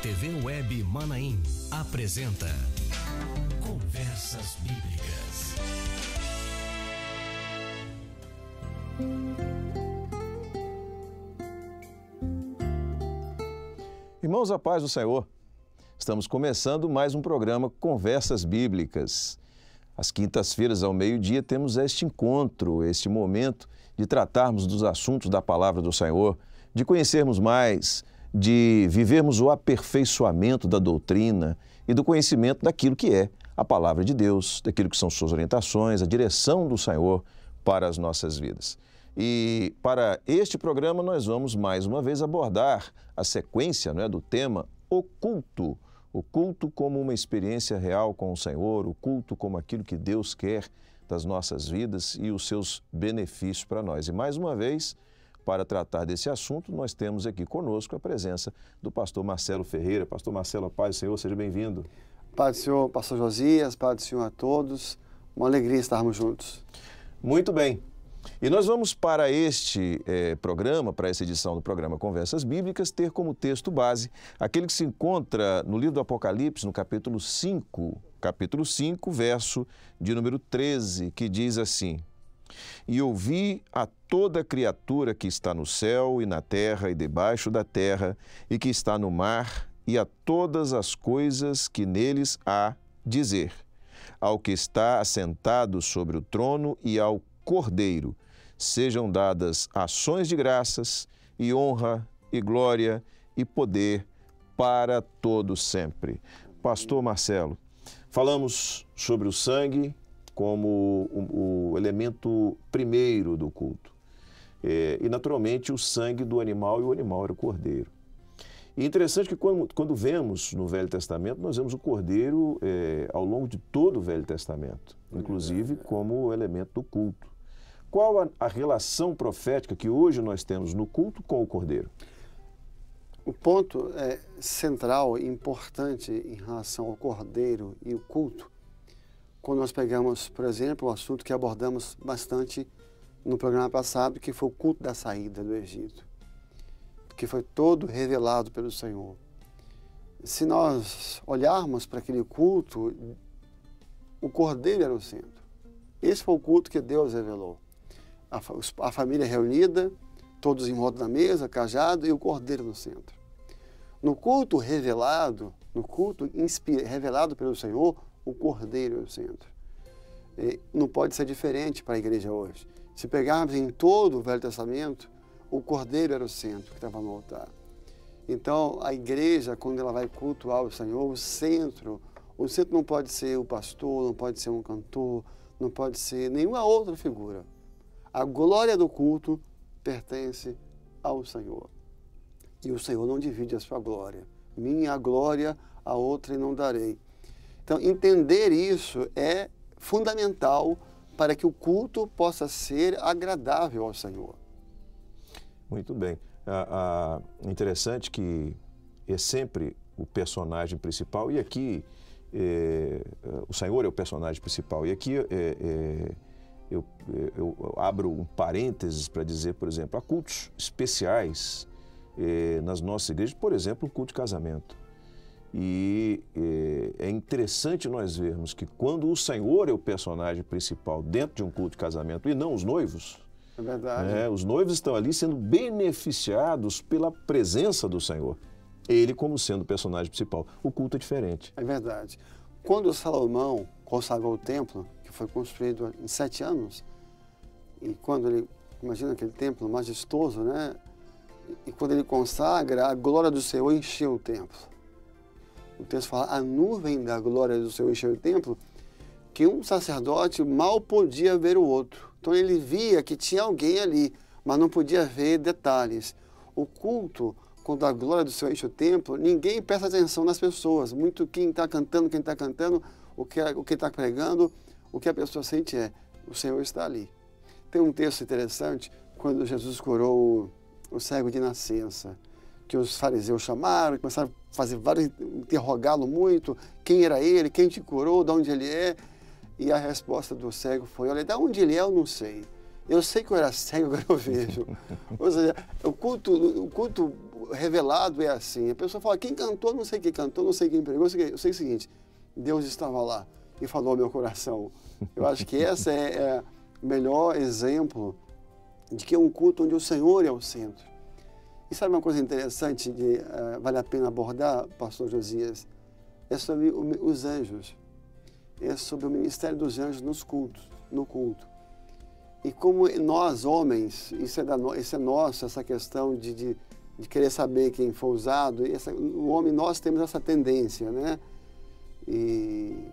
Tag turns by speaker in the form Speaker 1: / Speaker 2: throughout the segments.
Speaker 1: TV Web Manaim apresenta Conversas Bíblicas.
Speaker 2: Irmãos, a paz do Senhor. Estamos começando mais um programa Conversas Bíblicas. Às quintas-feiras, ao meio-dia, temos este encontro, este momento de tratarmos dos assuntos da Palavra do Senhor, de conhecermos mais, de vivermos o aperfeiçoamento da doutrina e do conhecimento daquilo que é a Palavra de Deus, daquilo que são suas orientações, a direção do Senhor para as nossas vidas. E para este programa nós vamos mais uma vez abordar a sequência, do tema O Culto. O culto como uma experiência real com o Senhor, o culto como aquilo que Deus quer das nossas vidas e os seus benefícios para nós. E mais uma vez, para tratar desse assunto, nós temos aqui conosco a presença do pastor Marcelo Ferreira. Pastor Marcelo, a paz do Senhor, seja bem-vindo.
Speaker 3: Paz do Senhor, pastor Josias, paz do Senhor a todos. Uma alegria estarmos juntos.
Speaker 2: Muito bem. E nós vamos para este programa, para essa edição do programa Conversas Bíblicas, ter como texto base aquele que se encontra no livro do Apocalipse, no capítulo 5, verso de número 13, que diz assim: E ouvi a toda criatura que está no céu e na terra e debaixo da terra e que está no mar e a todas as coisas que neles há dizer, ao que está assentado sobre o trono e ao Cordeiro, sejam dadas ações de graças e honra e glória e poder para todo sempre. Pastor Marcelo, falamos sobre o sangue como o elemento primeiro do culto. E naturalmente o sangue do animal, e o animal era o cordeiro. E interessante que quando vemos no Velho Testamento, nós vemos o cordeiro ao longo de todo o Velho Testamento, inclusive como elemento do culto. Qual a relação profética que hoje nós temos no culto com o cordeiro?
Speaker 3: O ponto central e importante em relação ao cordeiro e o culto, quando nós pegamos, por exemplo, o assunto que abordamos bastante no programa passado, que foi o culto da saída do Egito, que foi todo revelado pelo Senhor. Se nós olharmos para aquele culto, o cordeiro era o centro. Esse foi o culto que Deus revelou. A família reunida, todos em volta da mesa, cajado, e o cordeiro no centro. No culto revelado, revelado pelo Senhor, o cordeiro é o centro. E não pode ser diferente para a igreja hoje. Se pegarmos em todo o Velho Testamento, o cordeiro era o centro que estava no altar. Então, a igreja, quando ela vai cultuar o Senhor, o centro não pode ser o pastor, não pode ser um cantor, não pode ser nenhuma outra figura. A glória do culto pertence ao Senhor. E o Senhor não divide a sua glória. Minha glória, a outra não darei. Então, entender isso é fundamental para que o culto possa ser agradável ao Senhor.
Speaker 2: Muito bem. Interessante que é sempre o personagem principal, e aqui o Senhor é o personagem principal, e aqui eu abro um parênteses para dizer, por exemplo, há cultos especiais nas nossas igrejas, por exemplo, o culto de casamento. E é interessante nós vermos que quando o Senhor é o personagem principal dentro de um culto de casamento e não os noivos,
Speaker 3: é verdade.
Speaker 2: Os noivos estão ali sendo beneficiados pela presença do Senhor. Ele como sendo o personagem principal. O culto é diferente.
Speaker 3: É verdade. Quando Salomão consagrou o templo, que foi construído em 7 anos, e quando ele, imagina aquele templo majestoso, E quando ele consagra, a glória do Senhor encheu o templo. O texto fala, a nuvem da glória do Senhor encheu o templo, que um sacerdote mal podia ver o outro. Então ele via que tinha alguém ali, mas não podia ver detalhes. O culto, quando a glória do Senhor enche o templo, ninguém presta atenção nas pessoas. Muito quem está cantando, o que está pregando, o que a pessoa sente o Senhor está ali. Tem um texto interessante, quando Jesus curou o cego de nascença, que os fariseus chamaram, começaram a fazer interrogá-lo muito, quem era ele, quem te curou, de onde ele é, e a resposta do cego foi, olha, de onde ele é eu não sei, eu sei que eu era cego, agora eu vejo. Ou seja, o culto revelado é assim. A pessoa fala, quem cantou, não sei quem cantou, não sei quem pregou. Eu sei o seguinte, Deus estava lá e falou ao meu coração. Eu acho que esse é o melhor exemplo de que é um culto onde o Senhor é o centro. E sabe uma coisa interessante que vale a pena abordar, pastor Josias? É sobre os anjos. É sobre o ministério dos anjos no culto. E como nós, homens, isso é nosso, essa questão de querer saber quem foi usado, o homem, nós temos essa tendência, né? E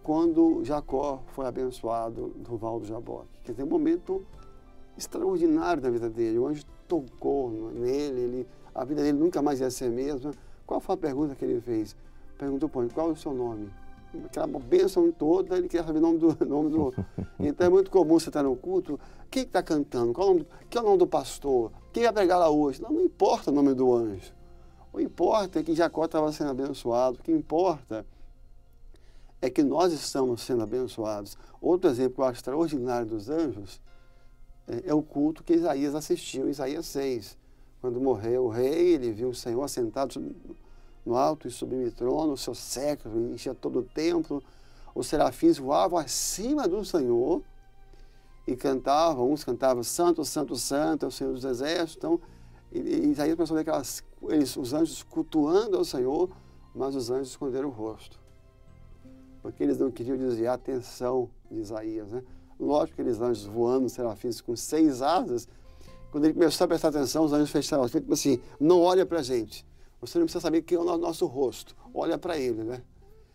Speaker 3: quando Jacó foi abençoado do Val do Jaboque, quer dizer, um momento extraordinário da vida dele, o anjo tocou nele, a vida dele nunca mais ia ser a mesma. Qual foi a pergunta que ele fez? Perguntou para ele, qual é o seu nome? Aquela bênção toda, ele queria saber o nome do... Então é muito comum você estar no culto, quem está cantando? Qual é o nome do pastor? Quem vai pregar lá hoje? Não importa o nome do anjo. O que importa é que Jacó estava sendo abençoado. O que importa é que nós estamos sendo abençoados. Outro exemplo que eu acho extraordinário dos anjos é o culto que Isaías assistiu, Isaías 6. Quando morreu o rei, ele viu o Senhor assentado no alto e sublime trono, o seu século enchia todo o templo, os serafins voavam acima do Senhor e cantavam, uns cantavam Santo, Santo, Santo, é o Senhor dos Exércitos. Então, Isaías começou a ver os anjos cultuando ao Senhor, mas os anjos esconderam o rosto, porque eles não queriam desviar a atenção de Isaías, né? Lógico que aqueles anjos voando, serafins com 6 asas, quando ele começou a prestar atenção, os anjos fecharam as tipo assim, não olha para a gente. Você não precisa saber quem é o nosso rosto. Olha para ele, né?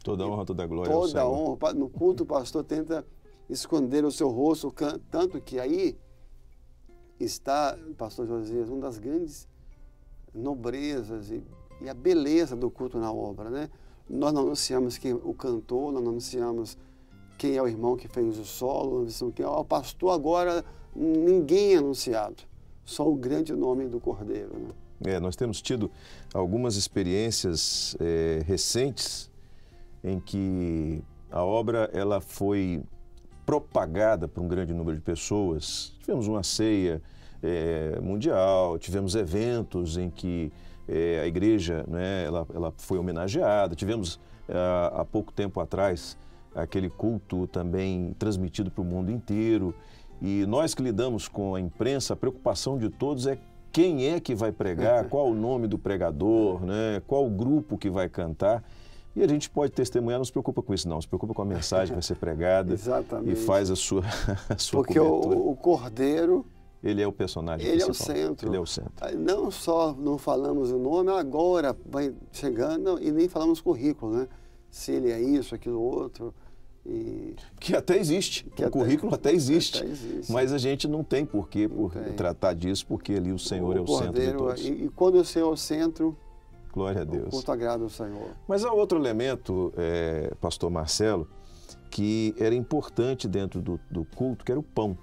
Speaker 2: Toda honra, toda glória ao Senhor.
Speaker 3: Toda honra. No culto, o pastor tenta esconder o seu rosto, tanto que aí está, pastor Josias, uma das grandes nobrezas e a beleza do culto na obra, né? Nós não anunciamos quem o cantor, nós não anunciamos quem é o irmão que fez o solo, não anunciamos quem é o pastor. Agora, ninguém é anunciado, só o grande nome do Cordeiro, né?
Speaker 2: Nós temos tido algumas experiências recentes em que a obra ela foi propagada para um grande número de pessoas. Tivemos uma ceia mundial, tivemos eventos em que a igreja, né, ela foi homenageada, tivemos há pouco tempo atrás aquele culto também transmitido para o mundo inteiro. E nós que lidamos com a imprensa, a preocupação de todos é quem é que vai pregar, qual o nome do pregador, né? Qual o grupo que vai cantar. E a gente pode testemunhar, não se preocupa com isso não, se preocupa com a mensagem que vai ser pregada.
Speaker 3: Exatamente.
Speaker 2: E faz a sua
Speaker 3: porque
Speaker 2: cobertura.
Speaker 3: o Cordeiro,
Speaker 2: ele é o personagem
Speaker 3: ele
Speaker 2: principal.
Speaker 3: É o centro.
Speaker 2: Ele é o centro.
Speaker 3: Não só não falamos o nome, agora vai chegando e nem falamos currículo, né? Se ele é isso, aquilo, outro.
Speaker 2: Que até existe, o currículo até existe, mas a gente não tem porquê tratar disso, porque ali o Senhor é o centro de todos.
Speaker 3: E quando o Senhor é o centro,
Speaker 2: glória a Deus.
Speaker 3: O culto agrada ao Senhor.
Speaker 2: Mas há outro elemento, pastor Marcelo, que era importante dentro do culto, que era o pão.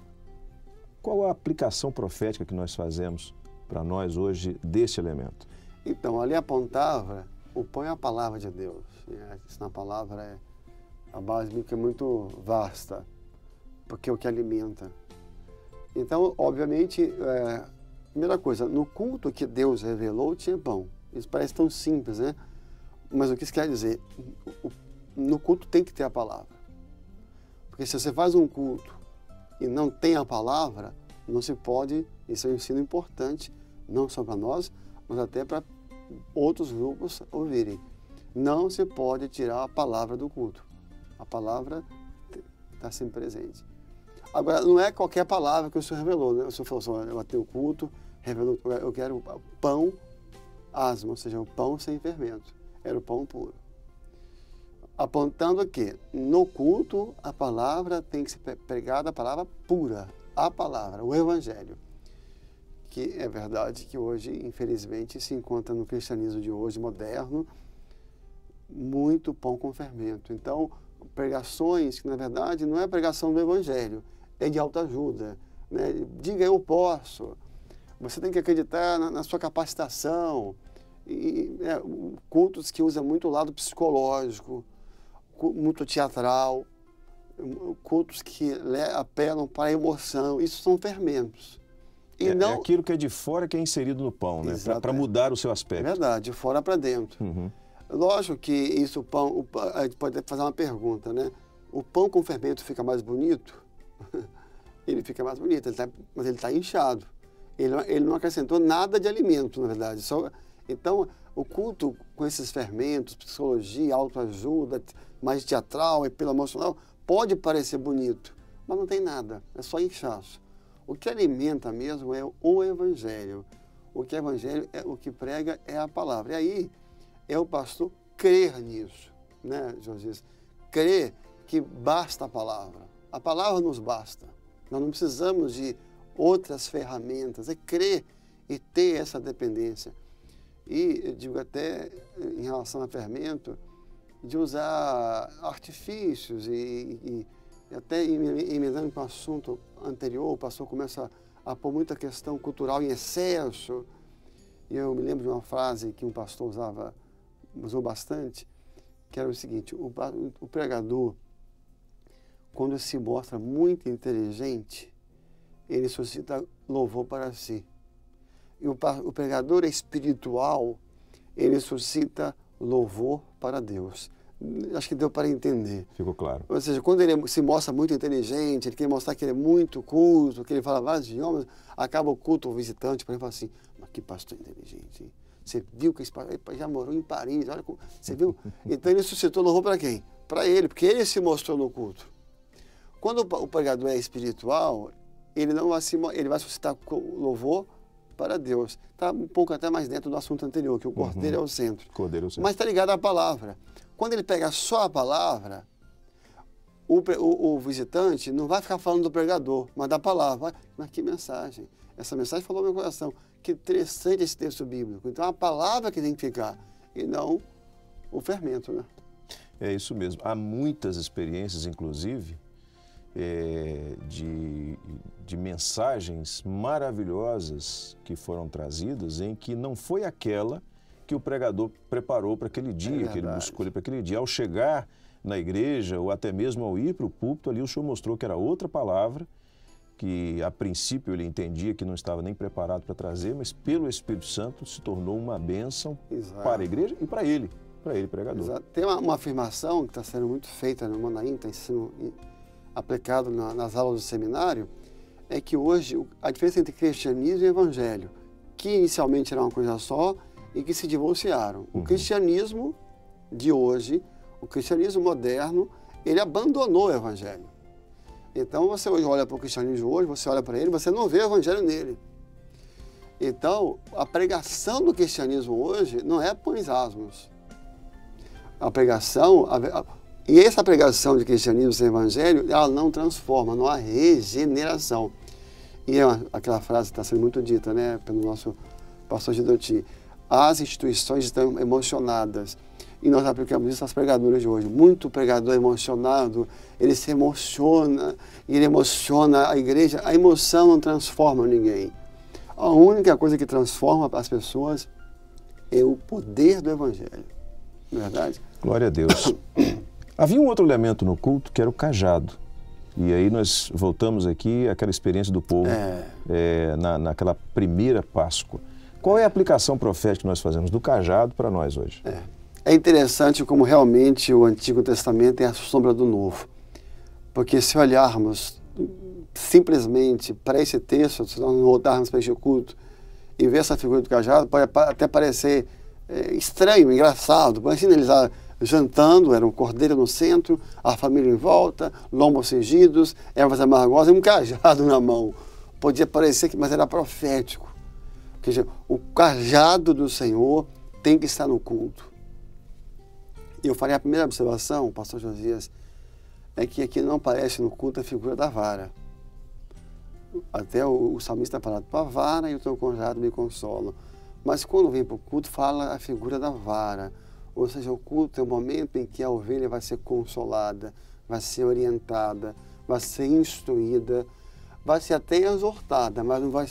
Speaker 2: Qual a aplicação profética que nós fazemos para nós hoje desse elemento?
Speaker 3: Então, ali apontava, o pão é a palavra de Deus. Isso na palavra a base bíblica é muito vasta, porque é o que alimenta. Então, obviamente, primeira coisa, no culto que Deus revelou tinha pão. Isso parece tão simples, né? Mas o que isso quer dizer? No culto tem que ter a palavra. Porque se você faz um culto e não tem a palavra, não se pode, isso é um ensino importante, não só para nós, mas até para outros grupos ouvirem. Não se pode tirar a palavra do culto. A palavra está sempre presente. Agora, não é qualquer palavra que o Senhor revelou, né? O Senhor falou assim, eu tenho o culto, revelou, eu quero pão asmo, ou seja, o pão sem fermento. Era o pão puro. Apontando que no culto a palavra tem que ser pregada, a palavra pura, a palavra, o Evangelho. Que é verdade que hoje, infelizmente, se encontra no cristianismo de hoje, moderno, muito pão com fermento. Então, pregações que, na verdade, não é pregação do Evangelho, é de autoajuda, né? Diga, eu posso. Você tem que acreditar na sua capacitação. Cultos que usam muito o lado psicológico, muito teatral, cultos que apelam para a emoção. Isso são fermentos. E não...
Speaker 2: É aquilo que é de fora que é inserido no pão, né? Para mudar o seu aspecto.
Speaker 3: É verdade, de fora para dentro. Lógico que isso, a gente pode fazer uma pergunta, né? O pão com fermento fica mais bonito? Ele fica mais bonito, mas ele está inchado. Ele não acrescentou nada de alimento, na verdade. Então, o culto com esses fermentos, psicologia, autoajuda, mais teatral, apelo emocional, pode parecer bonito, mas não tem nada, é só inchaço. O que alimenta mesmo é o Evangelho. O que é Evangelho, o que prega é a palavra. E aí, é o pastor crer nisso, né, Josias? Crer que basta a palavra nos basta. Nós não precisamos de outras ferramentas, é crer e ter essa dependência. E eu digo até em relação a fermento, de usar artifícios e até emendando com o assunto anterior, o pastor começa a pôr muita questão cultural em excesso. E eu me lembro de uma frase que um pastor usou bastante, que era o seguinte: o pregador, quando se mostra muito inteligente, ele suscita louvor para si. E o pregador espiritual, ele suscita louvor para Deus. Acho que deu para entender.
Speaker 2: Ficou claro.
Speaker 3: Ou seja, quando ele se mostra muito inteligente, ele quer mostrar que ele é muito culto, que ele fala vários idiomas, acaba o culto, o visitante, para ele fala assim: mas que pastor inteligente, hein? Você viu que esse pastor já morou em Paris, olha como... Você viu? Então ele suscitou louvor para quem? Para ele, porque ele se mostrou no culto. Quando o pregador é espiritual, ele vai suscitar louvor para Deus. Está um pouco até mais dentro do assunto anterior, que o cordeiro é o centro. Mas está ligado à palavra. Quando ele pega só a palavra, o visitante não vai ficar falando do pregador, mas da palavra. Mas que mensagem! Essa mensagem falou no meu coração. Que interessante esse texto bíblico. Então, a palavra que tem que ficar, e não o fermento, né?
Speaker 2: É isso mesmo. Há muitas experiências, inclusive, de mensagens maravilhosas que foram trazidas, em que não foi aquela que o pregador preparou para aquele dia, que ele buscou para aquele dia. Ao chegar na igreja, ou até mesmo ao ir para o púlpito, ali o senhor mostrou que era outra palavra, que a princípio ele entendia que não estava nem preparado para trazer, mas pelo Espírito Santo se tornou uma bênção para a igreja e para ele pregador.
Speaker 3: Exato. Tem uma afirmação que está sendo muito feita no Manaim, está sendo aplicado nas aulas do seminário, é que hoje a diferença entre cristianismo e evangelho, que inicialmente era uma coisa só e que se divorciaram. O cristianismo de hoje, o cristianismo moderno, ele abandonou o evangelho. Então, você hoje olha para o cristianismo de hoje, você olha para ele, você não vê o evangelho nele. Então, a pregação do cristianismo hoje não é pães asmos. A pregação, e essa pregação de cristianismo sem evangelho, ela não transforma, não há regeneração. E aquela frase que está sendo muito dita, né, pelo nosso pastor Gidoti: as instituições estão emocionadas. E nós aplicamos isso às pregadoras de hoje. Muito pregador emocionado, ele se emociona, e ele emociona a igreja. A emoção não transforma ninguém. A única coisa que transforma as pessoas é o poder do evangelho. Não é verdade?
Speaker 2: Glória a Deus. Havia um outro elemento no culto que era o cajado. E aí nós voltamos aqui àquela experiência do povo naquela primeira Páscoa. Qual é a aplicação profética que nós fazemos do cajado para nós hoje?
Speaker 3: É interessante como realmente o Antigo Testamento é a sombra do Novo. Porque se olharmos simplesmente para esse texto, se nós voltarmos para este culto e ver essa figura do cajado, pode até parecer estranho, engraçado. Imagina eles jantando, era um cordeiro no centro, a família em volta, lombos cingidos, ervas amargosas e um cajado na mão. Podia parecer mas era profético. Quer dizer, o cajado do Senhor tem que estar no culto. E eu farei a primeira observação, pastor Josias, é que aqui não aparece no culto a figura da vara. Até o salmista fala: tua vara e o teu cajado me consolam. Mas quando vem para o culto, fala a figura da vara. Ou seja, o culto é o momento em que a ovelha vai ser consolada, vai ser orientada, vai ser instruída, vai ser até exortada, mas não vai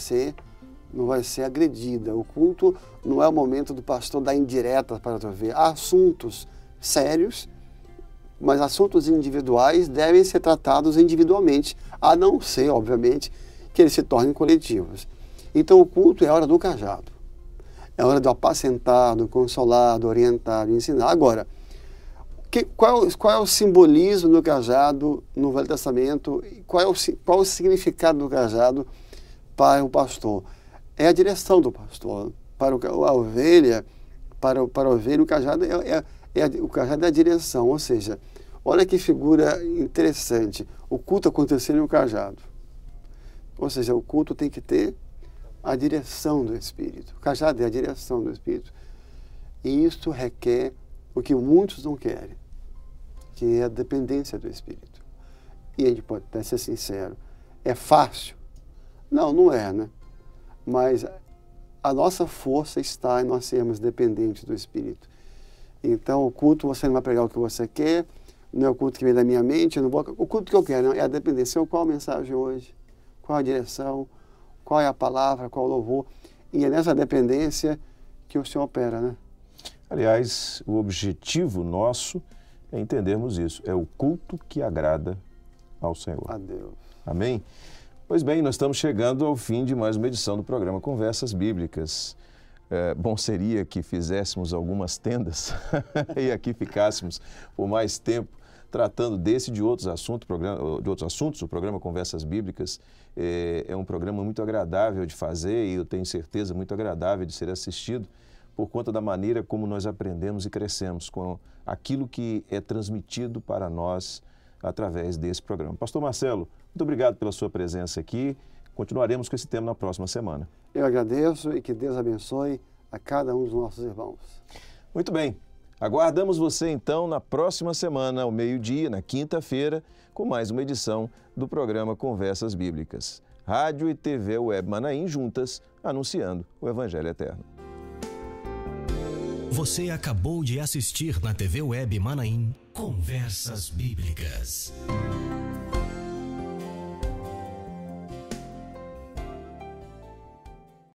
Speaker 3: ser agredida. O culto não é o momento do pastor dar indireta para a ovelha. Há assuntos sérios, mas assuntos individuais devem ser tratados individualmente, a não ser, obviamente, que eles se tornem coletivos. Então o culto é a hora do cajado. É a hora do apacentar, do consolar, do orientar, do ensinar. Agora, qual é o simbolismo do cajado no Velho Testamento? Qual o significado do cajado para o pastor? É a direção do pastor. Para a ovelha, o cajado o cajado é a direção. Ou seja, olha que figura interessante. O culto acontecendo no cajado. Ou seja, o culto tem que ter a direção do Espírito. O cajado é a direção do Espírito. E isso requer o que muitos não querem, que é a dependência do Espírito. E a gente pode até ser sincero, é fácil? Não é, né? Mas a nossa força está em nós sermos dependentes do Espírito. Então, o culto, você não vai pregar o que você quer, não é o culto que vem da minha mente, eu não vou, o culto que eu quero, não, é a dependência. Qual a mensagem hoje? Qual a direção? Qual é a palavra? Qual o louvor? E é nessa dependência que o Senhor opera, né?
Speaker 2: Aliás, o objetivo nosso é entendermos isso. É o culto que agrada ao Senhor.
Speaker 3: A Deus.
Speaker 2: Amém? Pois bem, nós estamos chegando ao fim de mais uma edição do programa Conversas Bíblicas. Bom seria que fizéssemos algumas tendas e aqui ficássemos por mais tempo tratando desse e de outros assuntos. O programa Conversas Bíblicas é um programa muito agradável de fazer e eu tenho certeza muito agradável de ser assistido por conta da maneira como nós aprendemos e crescemos com aquilo que é transmitido para nós através desse programa. Pastor Marcelo, muito obrigado pela sua presença aqui. Continuaremos com esse tema na próxima semana.
Speaker 3: Eu agradeço e que Deus abençoe a cada um dos nossos irmãos.
Speaker 2: Muito bem. Aguardamos você então na próxima semana, ao meio-dia, na quinta-feira, com mais uma edição do programa Conversas Bíblicas. Rádio e TV Web Manaim juntas, anunciando o Evangelho Eterno.
Speaker 1: Você acabou de assistir na TV Web Manaim Conversas Bíblicas.